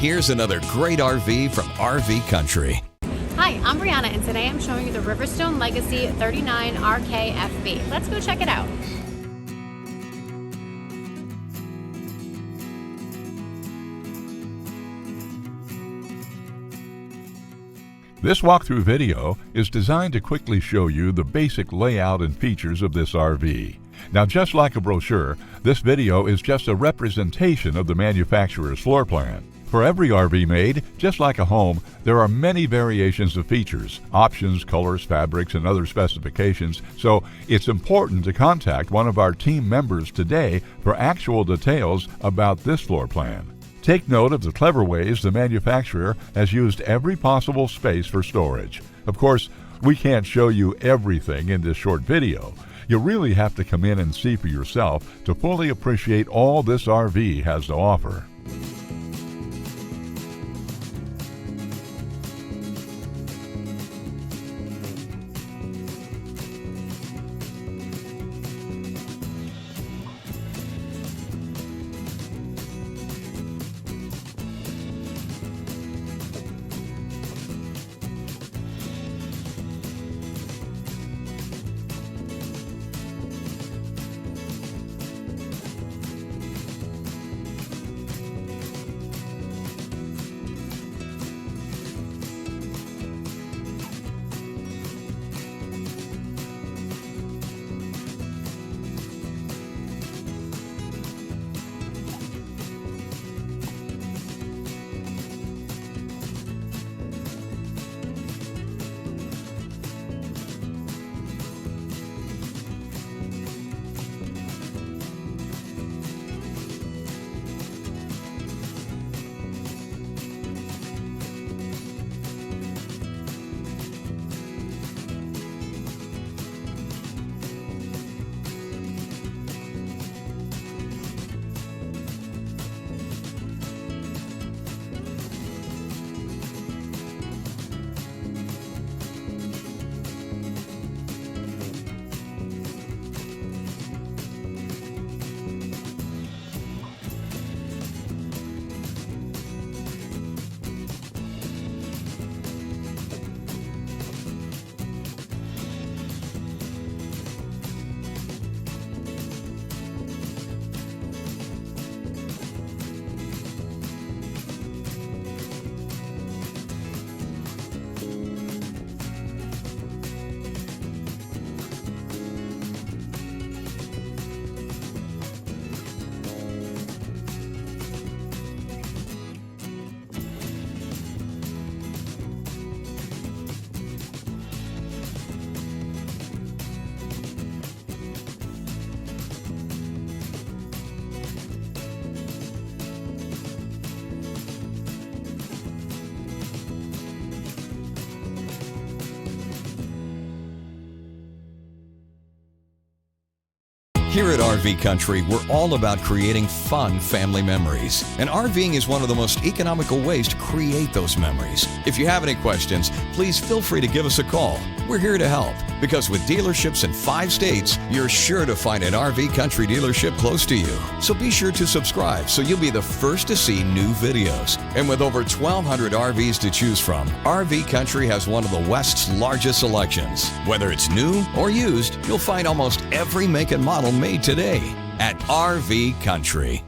here's another great RV from RV Country. Hi, I'm Brianna, and today I'm showing you the RiverStone Legacy-39RKFB. Let's go check it out. This walkthrough video is designed to quickly show you the basic layout and features of this RV. Now, just like a brochure, this video is just a representation of the manufacturer's floor plan. For every RV made, just like a home, there are many variations of features, options, colors, fabrics, and other specifications, so it's important to contact one of our team members today for actual details about this floor plan. Take note of the clever ways the manufacturer has used every possible space for storage. Of course, we can't show you everything in this short video. You really have to come in and see for yourself to fully appreciate all this RV has to offer. Here at RV Country, we're all about creating fun family memories. And RVing is one of the most economical ways to create those memories. If you have any questions, please feel free to give us a call. We're here to help, because with dealerships in 5 states, you're sure to find an RV Country dealership close to you. So be sure to subscribe so you'll be the first to see new videos. And with over 1,200 RVs to choose from, RV Country has one of the West's largest selections. Whether it's new or used, you'll find almost every make and model made today at RV Country.